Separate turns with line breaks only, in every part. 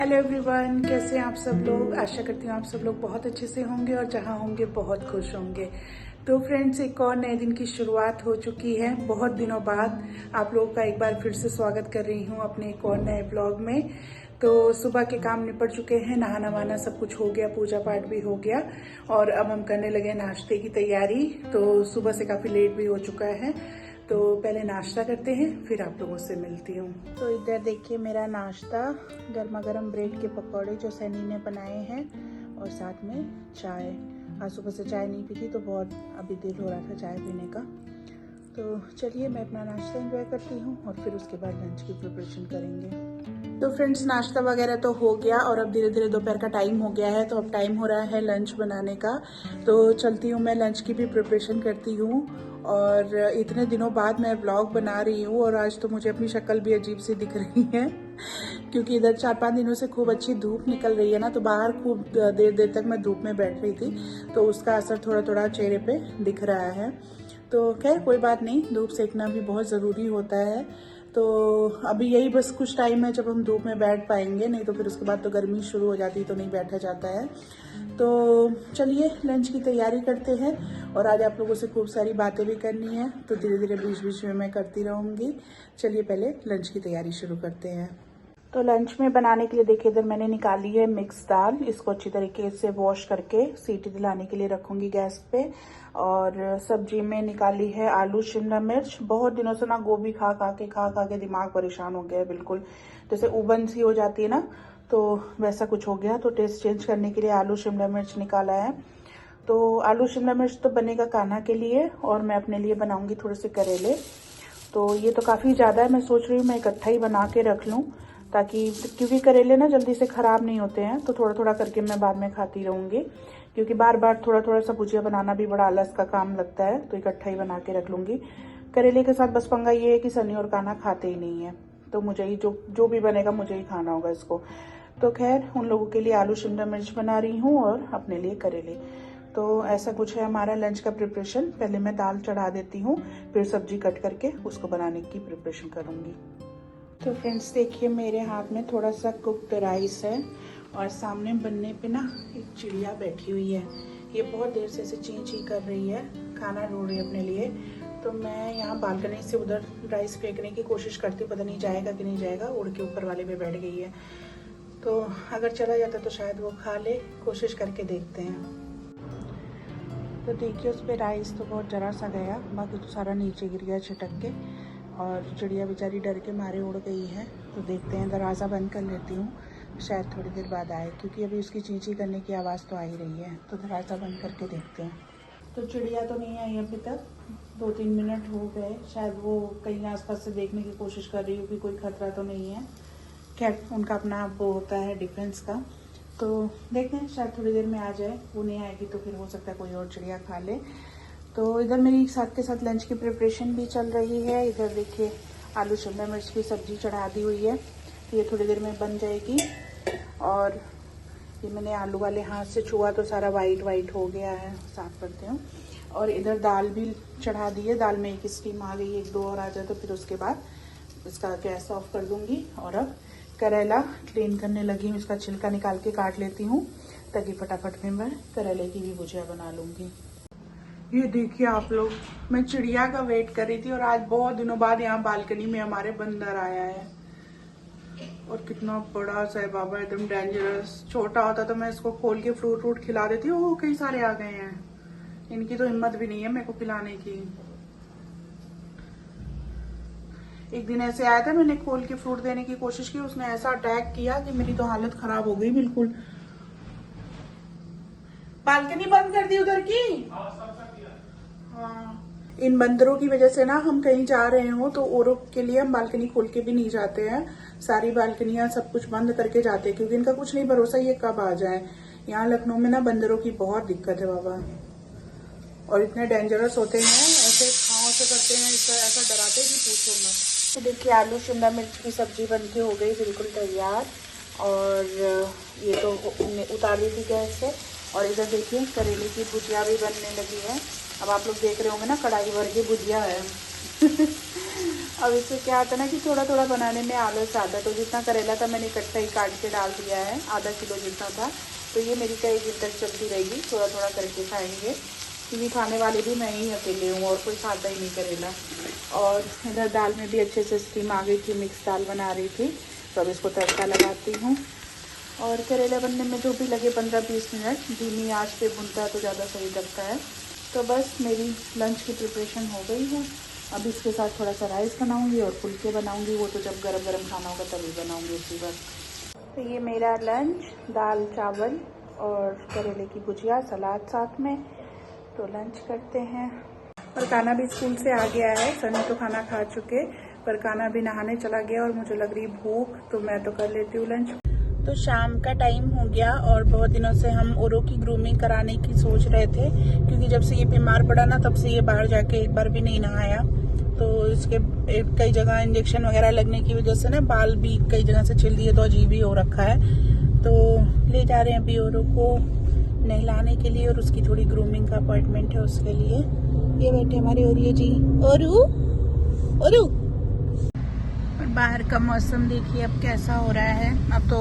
Hello everyone, कैसे हैं आप सब लोग। आशा करती हूँ आप सब लोग बहुत अच्छे से होंगे और जहाँ होंगे बहुत खुश होंगे। तो फ्रेंड्स, एक और नए दिन की शुरुआत हो चुकी है। बहुत दिनों बाद आप लोगों का एक बार फिर से स्वागत कर रही हूँ अपने एक और नए ब्लॉग में। तो सुबह के काम निपट चुके हैं, नहाना वाना सब कुछ हो गया, पूजा पाठ भी हो गया और अब हम करने लगे नाश्ते की तैयारी। तो सुबह से काफ़ी लेट भी हो चुका है, तो पहले नाश्ता करते हैं फिर आप लोगों से मिलती हूँ। तो इधर देखिए मेरा नाश्ता, गर्मा गर्म ब्रेड के पकौड़े जो सनी ने बनाए हैं और साथ में चाय। आज सुबह से चाय नहीं पी थी तो बहुत अभी दिल हो रहा था चाय पीने का। तो चलिए मैं अपना नाश्ता एंजॉय करती हूँ और फिर उसके बाद लंच की प्रिपरेशन करेंगे। तो फ्रेंड्स, नाश्ता वगैरह तो हो गया और अब धीरे धीरे दोपहर का टाइम हो गया है, तो अब टाइम हो रहा है लंच बनाने का। तो चलती हूँ मैं लंच की भी प्रिपरेशन करती हूँ। और इतने दिनों बाद मैं व्लॉग बना रही हूँ और आज तो मुझे अपनी शक्ल भी अजीब सी दिख रही है क्योंकि इधर 4-5 दिनों से खूब अच्छी धूप निकल रही है ना, तो बाहर खूब देर देर तक मैं धूप में बैठ रही थी, तो उसका असर थोड़ा थोड़ा चेहरे पे दिख रहा है। तो खैर कोई बात नहीं, धूप सेकना भी बहुत ज़रूरी होता है। तो अभी यही बस कुछ टाइम है जब हम धूप में बैठ पाएंगे, नहीं तो फिर उसके बाद तो गर्मी शुरू हो जाती है तो नहीं बैठा जाता है। तो चलिए लंच की तैयारी करते हैं और आज आप लोगों से खूब सारी बातें भी करनी है, तो धीरे धीरे बीच बीच में मैं करती रहूँगी। चलिए पहले लंच की तैयारी शुरू करते हैं। तो लंच में बनाने के लिए देखिए इधर मैंने निकाली है मिक्स दाल। इसको अच्छी तरीके से वॉश करके सीटी दिलाने के लिए रखूंगी गैस पे। और सब्जी में निकाली है आलू शिमला मिर्च। बहुत दिनों से ना गोभी खा खा के दिमाग परेशान हो गया है, बिल्कुल जैसे उबन सी हो जाती है ना, तो वैसा कुछ हो गया। तो टेस्ट चेंज करने के लिए आलू शिमला मिर्च निकाला है। तो आलू शिमला मिर्च तो बनेगा कान्हा के लिए और मैं अपने लिए बनाऊंगी थोड़े से करेले। तो ये तो काफ़ी ज़्यादा है, मैं सोच रही हूँ मैं इकट्ठा ही बना के रख लूँ, ताकि क्योंकि करेले ना जल्दी से ख़राब नहीं होते हैं, तो थोड़ा थोड़ा करके मैं बाद में खाती रहूँगी। क्योंकि बार बार थोड़ा थोड़ा सा भुजिया बनाना भी बड़ा आलस का काम लगता है, तो इकट्ठा ही बना के रख लूँगी। करेले के साथ बस पंगा ये है कि सनी और कान्हा खाते ही नहीं है, तो मुझे ही जो भी बनेगा मुझे ही खाना होगा इसको। तो खैर उन लोगों के लिए आलू शिमला मिर्च बना रही हूँ और अपने लिए करेले। तो ऐसा कुछ है हमारा लंच का प्रिपरेशन। पहले मैं दाल चढ़ा देती हूँ, फिर सब्जी कट करके उसको बनाने की प्रिपरेशन करूँगी। तो फ्रेंड्स देखिए मेरे हाथ में थोड़ा सा कुक्ड राइस है और सामने बनने पे ना एक चिड़िया बैठी हुई है। ये बहुत देर से ऐसे ची ची कर रही है, खाना ढूंढ रही है अपने लिए। तो मैं यहाँ बालकनी से उधर राइस फेंकने की कोशिश करती हूँ, पता नहीं जाएगा कि नहीं जाएगा। उड़ के ऊपर वाले पे बैठ गई है, तो अगर चला जाता तो शायद वो खा ले, कोशिश करके देखते हैं। तो देखिए उस पर राइस तो बहुत जरा सा गया, बाकी तो सारा नीचे गिर गया छिटक के। और चिड़िया बेचारी डर के मारे उड़ गई है। तो देखते हैं, दरवाज़ा बंद कर लेती हूँ, शायद थोड़ी देर बाद आए, क्योंकि अभी उसकी चींची करने की आवाज़ तो आ ही रही है। तो दरवाज़ा बंद करके देखते हैं। तो चिड़िया तो नहीं आई अभी तक, 2-3 मिनट हो गए, शायद वो कहीं आसपास से देखने की कोशिश कर रही हो कि कोई खतरा तो नहीं है। खैर उनका अपना वो होता है डिफेंस का। तो देखते हैं, शायद थोड़ी देर में आ जाए। वो नहीं आएगी तो फिर हो सकता है कोई और चिड़िया खा ले। तो इधर मेरी साथ के साथ लंच की प्रिपरेशन भी चल रही है। इधर देखिए आलू शिमला मिर्च की सब्जी चढ़ा दी हुई है, तो ये थोड़ी देर में बन जाएगी। और ये मैंने आलू वाले हाथ से छुआ तो सारा वाइट हो गया है, साफ करते हूँ। और इधर दाल भी चढ़ा दी है, दाल में एक स्टीम आ गई, 1-2 और आ जाए तो फिर उसके बाद इसका गैस ऑफ कर दूंगी। और अब करेला क्लीन करने लगी हूँ, इसका छिलका निकाल के काट लेती हूँ ताकि फटाफट में मैं करेले की भी भुजिया बना लूँगी। ये देखिए आप लोग, मैं चिड़िया का वेट कर रही थी और आज बहुत दिनों बाद यहाँ बालकनी में हमारे बंदर आया है। और कितना बड़ा सा है बाबा, एकदम डेंजरस। छोटा होता तो मैं इसको खोल के फ्रूट व्रूट खिला देती हूँ। कई सारे आ गए हैं, इनकी तो हिम्मत भी नहीं है मेरे को खिलाने की। एक दिन ऐसे आया था, मैंने खोल के फ्रूट देने की कोशिश की, उसने ऐसा अटैक किया कि मेरी तो हालत खराब हो गई बिल्कुल। बालकनी बंद कर दी उधर की। हाँ, इन बंदरों की वजह से ना हम कहीं जा रहे हो तो औरों के लिए हम बालकनी खोल के भी नहीं जाते हैं। सारी बालकनियां सब कुछ बंद करके जाते हैं, क्योंकि इनका कुछ नहीं भरोसा ये कब आ जाए। यहाँ लखनऊ में ना बंदरों की बहुत दिक्कत है बाबा, और इतने डेंजरस होते हैं, ऐसे खाओ से करते हैं, ऐसा डराते हैं कि पूछो मत। तो देखिए आलू शिमला मिर्च की सब्जी बनके हो गई बिल्कुल तैयार, और ये तो उतार दी थी गैस से। और इधर देखिए करेले की भुजिया भी बनने लगी है। अब आप लोग देख रहे होंगे ना, कढ़ाई भर की भुजिया है अब इससे क्या आता है ना कि थोड़ा थोड़ा बनाने में आलस आता है। तो जितना करेला था मैंने इकट्ठा ही काट के डाल दिया है, आधा किलो जितना था। तो ये मेरी कई दिन तक चलती रहेगी, थोड़ा थोड़ा करके खाएंगे, क्योंकि खाने वाले भी मैं ही अकेले हूँ और कोई खाता ही नहीं करेला। और इधर दाल में भी अच्छे से स्टीम आ गई थी, मिक्स दाल बना रही थी। तो अब इसको तड़का लगाती हूँ। और करेला बनने में जो भी लगे 15-20 मिनट धीमी आंच पे भुनता है तो ज़्यादा सही लगता है। तो बस मेरी लंच की प्रिपरेशन हो गई है। अब इसके साथ थोड़ा सा राइस बनाऊंगी और फुलके बनाऊंगी, वो तो जब गरम गरम खाना होगा तभी बनाऊंगी उसी वक्त। तो ये मेरा लंच, दाल चावल और करेले की भुजिया, सलाद साथ में। तो लंच करते हैं। और काना भी स्कूल से आ गया है। सनी तो खाना खा चुके, पर काना भी नहाने चला गया और मुझे लग रही भूख, तो मैं तो कर लेती हूँ लंच। तो शाम का टाइम हो गया और बहुत दिनों से हम ओरो की ग्रूमिंग कराने की सोच रहे थे, क्योंकि जब से ये बीमार पड़ा ना तब से ये बाहर जाके एक बार भी नहीं नहाया। तो इसके कई जगह इंजेक्शन वगैरह लगने की वजह से ना बाल भी कई जगह से छिल दिए, तो अजीब ही हो रखा है। तो ले जा रहे हैं अभी ओरो को नहलाने के लिए और उसकी थोड़ी ग्रूमिंग का अपॉइंटमेंट है उसके लिए। ये बैठे हमारे ओरियो जी। ओरू ओरू। और बाहर का मौसम देखिए अब कैसा हो रहा है। अब तो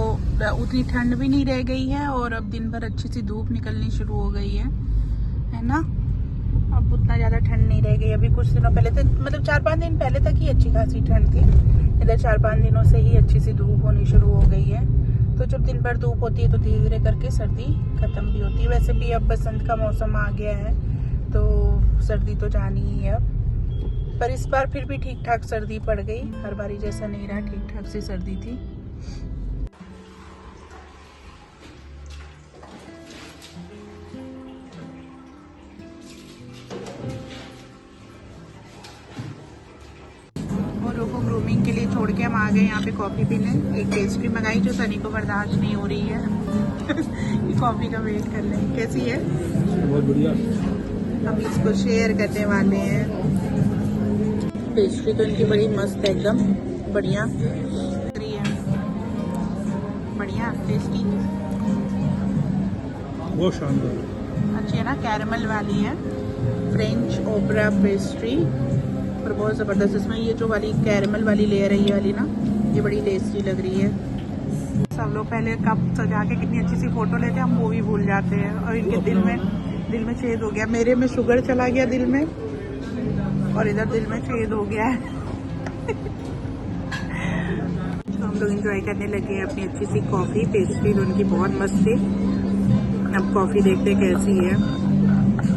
उतनी ठंड भी नहीं रह गई है और अब दिन भर अच्छी सी धूप निकलनी शुरू हो गई है ना। अब उतना ज़्यादा ठंड नहीं रह गई। अभी कुछ दिनों पहले तो मतलब 4-5 दिन पहले तक ही अच्छी खासी ठंड थी। इधर 4-5 दिनों से ही अच्छी सी धूप होनी शुरू हो गई है। तो जब दिन भर धूप होती है तो धीरे धीरे करके सर्दी खत्म भी होती है। वैसे भी अब बसंत का मौसम आ गया है तो सर्दी तो जानी ही है अब। पर इस बार फिर भी ठीक ठाक सर्दी पड़ गई, हर बारी जैसा नहीं रहा, ठीक ठाक सी सर्दी थी। और को ग्रूमिंग के लिए छोड़ के हम आ गए यहाँ पे कॉफ़ी पीने। एक पेस्ट्री मंगाई जो सनी को बर्दाश्त नहीं हो रही है। कॉफ़ी का वेट कर रहे हैं। कैसी है?
बहुत बढ़िया।
हम इसको शेयर करने वाले हैं। पेस्ट्री तो इनकी बड़ी मस्त है, एकदम बढ़िया बढ़िया टेस्टी,
बहुत शानदार,
अच्छी है ना। कैरमल वाली है, फ्रेंच ओपरा पेस्ट्री, पर बहुत ज़बरदस्त। इसमें ये जो वाली कैरमल वाली लेयर है ये वाली ना, ये बड़ी टेस्टी लग रही है। सब लोग पहले कप सजा के कितनी अच्छी सी फोटो लेते हैं, हम वो भी भूल जाते हैं। और इनके दिल में छेद हो गया। मेरे में शुगर चला गया दिल में और इधर दिल में छेद हो गया है। तो हम लोग एंजॉय करने लगे हैं अपनी अच्छी सी कॉफ़ी। पेस्ट्री तो उनकी बहुत मस्त थी। अब कॉफ़ी देखते कैसी है।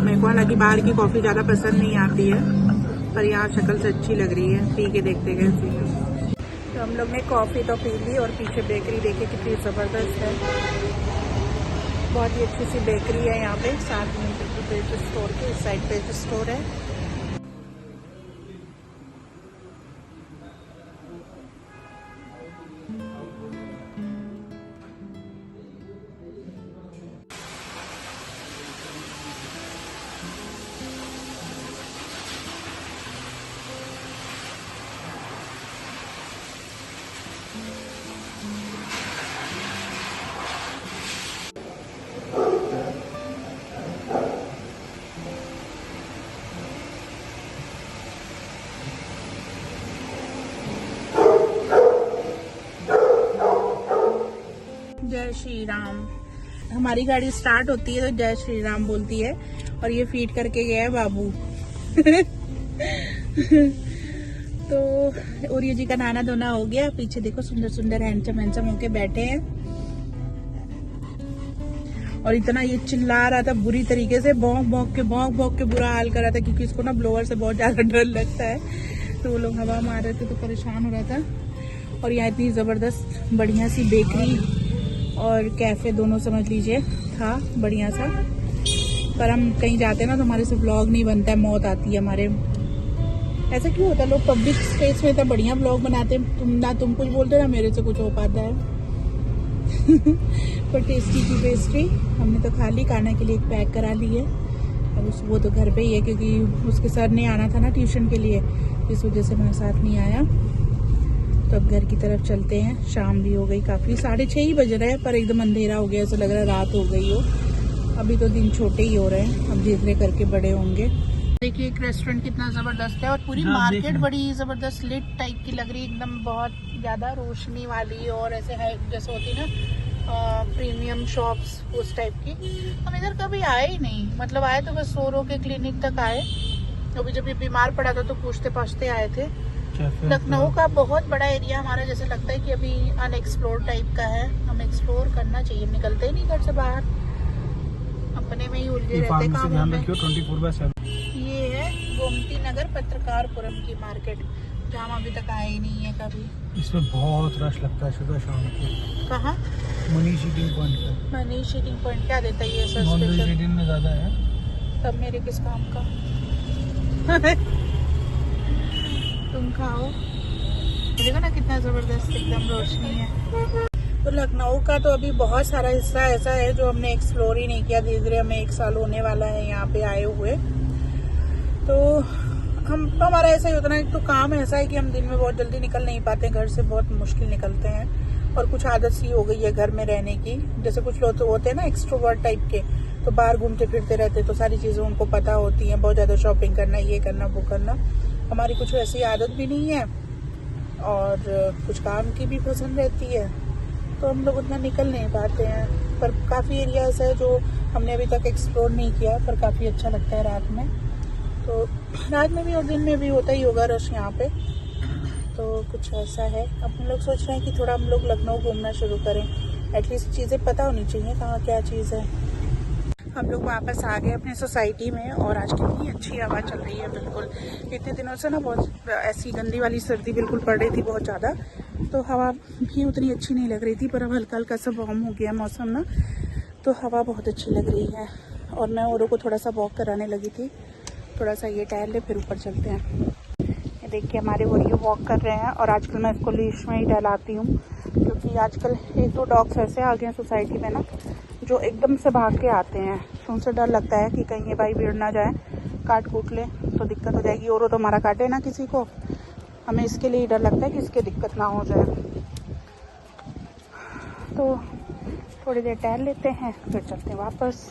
मेरे को हालांकि बाहर की कॉफ़ी ज़्यादा पसंद नहीं आती है, पर यहाँ शक्ल से अच्छी लग रही है। पी के देखते कैसी है। तो हम लोग ने कॉफ़ी तो पी ली और पीछे बेकरी देखे कितनी ज़बरदस्त है। बहुत ही अच्छी सी बेकरी है यहाँ पे, साथ में पेज स्टोर के इस साइड पेज स्टोर है। जय श्री राम। हमारी गाड़ी स्टार्ट होती है तो जय श्री राम बोलती है और ये फीड करके गया है बाबू। तो ओरियो जी का नहाना धोना हो गया। पीछे देखो सुंदर सुंदर हैंडसम होके बैठे हैं। और इतना ये चिल्ला रहा था बुरी तरीके से, भौंक के बुरा हाल कर रहा था, क्योंकि इसको ना ब्लोअर से बहुत ज्यादा डर लगता है। तो वो लोग हवा मार रहे थे तो परेशान हो रहा था। और यहाँ इतनी जबरदस्त बढ़िया सी बेकरी और कैफे दोनों समझ लीजिए था बढ़िया सा। पर हम कहीं जाते हैं ना तो हमारे से व्लॉग नहीं बनता है, मौत आती है हमारे। ऐसा क्यों होता है? लोग पब्लिक स्पेस में इतना बढ़िया व्लॉग बनाते हैं, तुम कुछ बोलते हो ना मेरे से कुछ हो पाता है। पर टेस्टी की पेस्ट्री हमने तो खा ली, खाने के लिए एक पैक करा ली है। अब वो तो घर पे ही है, क्योंकि उसके सर ने आना था ना ट्यूशन के लिए, इस वजह से मेरे साथ नहीं आया। तो अब घर की तरफ चलते हैं। शाम भी हो गई काफ़ी, 6:30 ही बज रहे हैं, पर एकदम अंधेरा हो गया, ऐसा लग रहा है रात हो गई हो। अभी तो दिन छोटे ही हो रहे हैं, अब धीरे धीरे करके बड़े होंगे। देखिए एक रेस्टोरेंट कितना जबरदस्त है और पूरी
हाँ,
मार्केट बड़ी जबरदस्त लिट टाइप की लग रही है, एकदम बहुत ज्यादा रोशनी वाली और ऐसे है जैसे होती है ना प्रीमियम शॉप्स उस टाइप की। हम इधर कभी आए ही नहीं, मतलब आए तो बस सोरो के क्लिनिक तक आए, अभी जब ये बीमार पड़ा था तो पूछते पाछते आए थे। लखनऊ का बहुत बड़ा एरिया हमारा जैसे लगता है कि अभी अनएक्सप्लोर टाइप का है, हम एक्सप्लोर करना चाहिए, निकलते ही नहीं घर से बाहर, अपने में ही उलझे रहते कामों में।
24/7
ये है गोमती नगर पत्रकारपुरम की मार्केट, जहाँ हम अभी तक आए ही नहीं है कभी।
इसमें बहुत रश लगता है सुबह शाम को।
कहाँ?
मनीष ईटिंग पॉइंट पे।
मनीष ईटिंग पॉइंट क्या देता है ये सर
नॉन
स्पेशल?
वेजिटेरियन में ज्यादा है।
तब मेरे किस काम का? तुम खाओ, देखो ना कितना जबरदस्त एकदम रोशनी है। तो लखनऊ का तो अभी बहुत सारा हिस्सा ऐसा है जो हमने एक्सप्लोर ही नहीं किया। धीरे धीरे हमें 1 साल होने वाला है यहाँ पे आए हुए, तो हमारा ऐसा ही होता है। तो काम ऐसा है कि हम दिन में बहुत जल्दी निकल नहीं पाते, घर से बहुत मुश्किल निकलते हैं, और कुछ आदत सी हो गई है घर में रहने की। जैसे कुछ लोग तो होते हैं ना एक्सट्रोवर्ट टाइप के, तो बाहर घूमते फिरते रहते, तो सारी चीजें उनको पता होती हैं, बहुत ज्यादा शॉपिंग करना, ये करना वो करना। हमारी कुछ ऐसी आदत भी नहीं है और कुछ काम की भी पसंद रहती है, तो हम लोग उतना निकल नहीं पाते हैं। पर काफ़ी एरिया ऐसा है जो हमने अभी तक एक्सप्लोर नहीं किया, पर काफ़ी अच्छा लगता है रात में। तो रात में भी और दिन में भी होता ही होगा रश यहाँ पे, तो कुछ ऐसा है। अब हम लोग सोच रहे हैं कि थोड़ा हम लोग लखनऊ घूमना शुरू करें, एटलीस्ट चीज़ें पता होनी चाहिए कहाँ क्या चीज़ है। हम लोग वापस आ गए अपनी सोसाइटी में, और आज कितनी अच्छी हवा चल रही है। बिल्कुल इतने दिनों से ना बहुत ऐसी गंदी वाली सर्दी बिल्कुल पड़ रही थी बहुत ज़्यादा, तो हवा भी उतनी अच्छी नहीं लग रही थी। पर अब हल्का हल्का सा वार्म हो गया मौसम ना, तो हवा बहुत अच्छी लग रही है। और मैं औरों को थोड़ा सा वॉक कराने लगी थी, थोड़ा सा ये टहल ले फिर ऊपर चलते हैं। ये देखिए हमारे वोरियो वॉक कर रहे हैं, और आजकल मैं इसको लीश में ही टहलाती हूँ, क्योंकि आजकल 1-2 डॉग्स ऐसे आ गए हैं सोसाइटी में ना जो एकदम से भाग के आते हैं, तो उनसे डर लगता है कि कहीं ये भाई भिड़ ना जाए, काट कूट ले तो दिक्कत हो जाएगी। और तो हमारा काटे ना किसी को, हमें इसके लिए डर लगता है कि इसके दिक्कत ना हो जाए। तो थोड़ी देर टहल लेते हैं फिर चलते हैं वापस।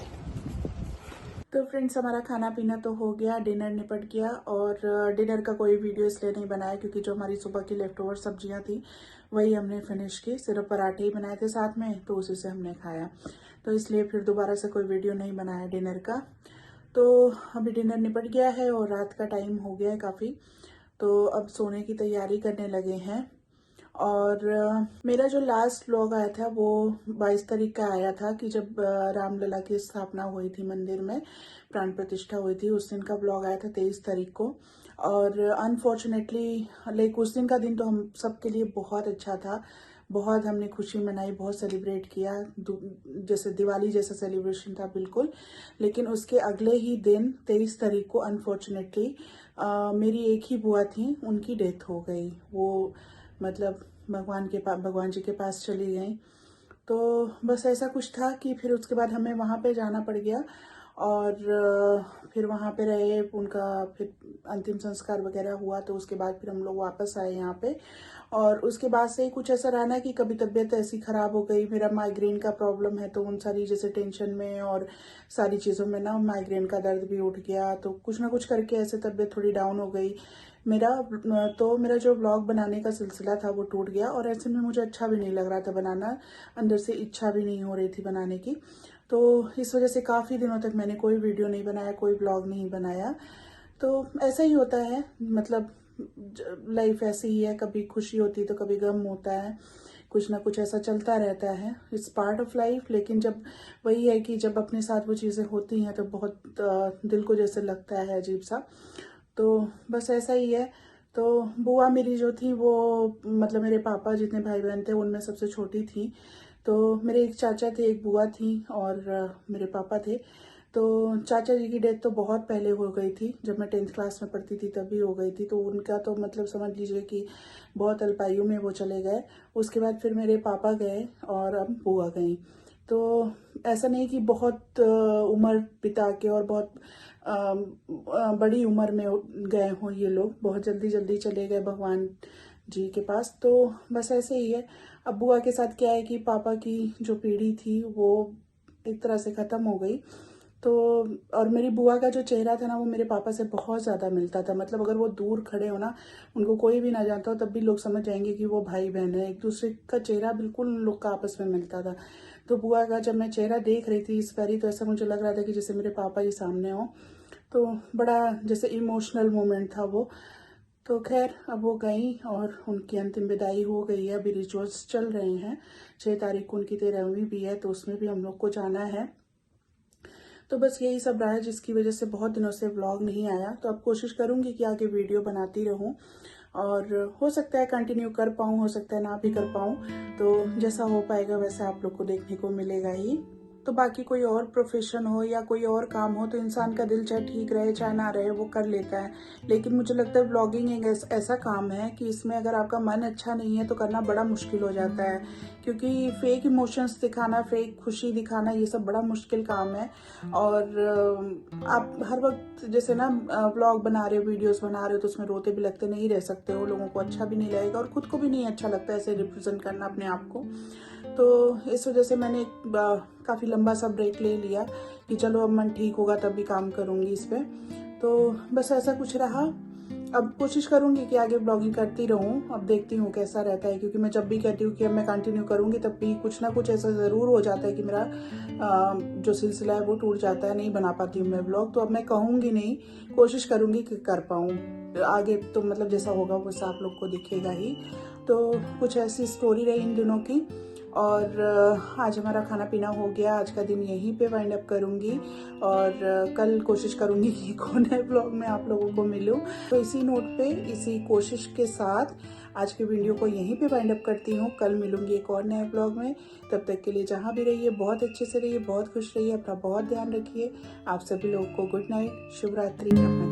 तो फ्रेंड्स हमारा खाना पीना तो हो गया, डिनर निपट गया, और डिनर का कोई वीडियो इसलिए नहीं बनाया क्योंकि जो हमारी सुबह की लेफ्ट ओवर सब्जियां थी वही हमने फिनिश की, सिर्फ पराठे ही बनाए थे साथ में, तो उसी से हमने खाया, तो इसलिए फिर दोबारा से कोई वीडियो नहीं बनाया डिनर का। तो अभी डिनर निपट गया है और रात का टाइम हो गया है काफ़ी, तो अब सोने की तैयारी करने लगे हैं। और मेरा जो लास्ट व्लॉग आया था वो 22 तारीख का आया था, कि जब रामलला की स्थापना हुई थी मंदिर में, प्राण प्रतिष्ठा हुई थी, उस दिन का व्लॉग आया था 23 तारीख को। और अनफॉर्चुनेटली लाइक उस दिन का दिन तो हम सबके लिए बहुत अच्छा था, बहुत हमने खुशी मनाई, बहुत सेलिब्रेट किया, जैसे दिवाली जैसा सेलिब्रेशन था बिल्कुल। लेकिन उसके अगले ही दिन 23 तारीख को अनफॉर्चुनेटली मेरी एक ही बुआ थी, उनकी डेथ हो गई। वो मतलब भगवान जी के पास चली गई। तो बस ऐसा कुछ था कि फिर उसके बाद हमें वहाँ पे जाना पड़ गया, और फिर वहाँ पे रहे, उनका फिर अंतिम संस्कार वगैरह हुआ, तो उसके बाद फिर हम लोग वापस आए यहाँ पे। और उसके बाद से ही कुछ ऐसा रहा ना कि कभी तबीयत ऐसी ख़राब हो गई, मेरा माइग्रेन का प्रॉब्लम है, तो उन सारी जैसे टेंशन में और सारी चीज़ों में ना माइग्रेन का दर्द भी उठ गया, तो कुछ ना कुछ करके ऐसे तबीयत थोड़ी डाउन हो गई मेरा। तो मेरा जो व्लॉग बनाने का सिलसिला था वो टूट गया, और ऐसे में मुझे अच्छा भी नहीं लग रहा था बनाना, अंदर से इच्छा भी नहीं हो रही थी बनाने की। तो इस वजह से काफ़ी दिनों तक मैंने कोई वीडियो नहीं बनाया, कोई व्लॉग नहीं बनाया। तो ऐसा ही होता है, मतलब लाइफ ऐसी ही है, कभी खुशी होती है तो कभी गम होता है, कुछ ना कुछ ऐसा चलता रहता है, इट्स पार्ट ऑफ लाइफ। लेकिन जब वही है कि जब अपने साथ वो चीज़ें होती हैं तो बहुत दिल को जैसे लगता है अजीब सा, तो बस ऐसा ही है। तो बुआ मेरी जो थी वो, मतलब मेरे पापा जितने भाई बहन थे उनमें सबसे छोटी थी। तो मेरे एक चाचा थे, एक बुआ थी, और मेरे पापा थे। तो चाचा जी की डेथ तो बहुत पहले हो गई थी, जब मैं 10th क्लास में पढ़ती थी तभी हो गई थी, तो उनका तो मतलब समझ लीजिए कि बहुत अल्पायु में वो चले गए। उसके बाद फिर मेरे पापा गए और अब बुआ गई। तो ऐसा नहीं कि बहुत उम्र बिता के और बहुत बड़ी उम्र में गए हों ये लोग, बहुत जल्दी जल्दी चले गए भगवान जी के पास। तो बस ऐसे ही है। अब बुआ के साथ क्या है कि पापा की जो पीढ़ी थी वो एक तरह से ख़त्म हो गई, तो और मेरी बुआ का जो चेहरा था ना वो मेरे पापा से बहुत ज़्यादा मिलता था। मतलब अगर वो दूर खड़े हो ना, उनको कोई भी ना जानता हो, तब भी लोग समझ जाएंगे कि वो भाई बहन है। एक दूसरे का चेहरा बिल्कुल उन लोग का आपस में मिलता था। तो बुआ का जब मैं चेहरा देख रही थी इस बारी, तो ऐसा मुझे लग रहा था कि जैसे मेरे पापा ही सामने हो। तो बड़ा जैसे इमोशनल मोमेंट था वो। तो खैर अब वो गई और उनकी अंतिम विदाई हो गई है। अभी रिचुअल्स चल रहे हैं। 6 तारीख को उनकी 13वीं भी है, तो उसमें भी हम लोग को जाना है। तो बस यही सब रहा है जिसकी वजह से बहुत दिनों से व्लॉग नहीं आया। तो अब कोशिश करूंगी कि आगे वीडियो बनाती रहूं, और हो सकता है कंटिन्यू कर पाऊं, हो सकता है ना भी कर पाऊं। तो जैसा हो पाएगा वैसा आप लोग को देखने को मिलेगा ही। तो बाकी कोई और प्रोफेशन हो या कोई और काम हो तो इंसान का दिल चाहे ठीक रहे चाहे ना रहे वो कर लेता है। लेकिन मुझे लगता है ब्लॉगिंग एक ऐसा काम है कि इसमें अगर आपका मन अच्छा नहीं है तो करना बड़ा मुश्किल हो जाता है। क्योंकि फेक इमोशंस दिखाना, फेक खुशी दिखाना, ये सब बड़ा मुश्किल काम है। और आप हर वक्त जैसे ना ब्लॉग बना रहे हो, वीडियोस बना रहे हो, तो उसमें रोते भी लगते नहीं रह सकते हो। लोगों को अच्छा भी नहीं लगेगा और खुद को भी नहीं अच्छा लगता ऐसे रिप्रेजेंट करना अपने आप को। तो इस वजह से मैंने काफ़ी लंबा सा ब्रेक ले लिया कि चलो अब मन ठीक होगा तब भी काम करूँगी इस पर। तो बस ऐसा कुछ रहा। अब कोशिश करूँगी कि आगे ब्लॉगिंग करती रहूँ। अब देखती हूँ कैसा रहता है, क्योंकि मैं जब भी कहती हूँ कि अब मैं कंटिन्यू करूँगी तब भी कुछ ना कुछ ऐसा ज़रूर हो जाता है कि मेरा जो सिलसिला है वो टूट जाता है, नहीं बना पाती हूँ मैं ब्लॉग। तो अब मैं कहूँगी नहीं, कोशिश करूँगी कि कर पाऊँ आगे। तो मतलब जैसा होगा वैसा आप लोग को दिखेगा ही। तो कुछ ऐसी स्टोरी रही इन दिनों की। और आज हमारा खाना पीना हो गया। आज का दिन यहीं पे वाइंड अप करूँगी, और कल कोशिश करूँगी कि कौन है ब्लॉग में आप लोगों को मिलूँ। तो इसी नोट पे, इसी कोशिश के साथ आज के वीडियो को यहीं पे वाइंड अप करती हूँ। कल मिलूंगी एक और नए ब्लॉग में। तब तक के लिए जहाँ भी रहिए बहुत अच्छे से रहिए, बहुत खुश रहिए, अपना बहुत ध्यान रखिए। आप सभी लोगों को गुड नाइट, शुभ रात्रि, अपना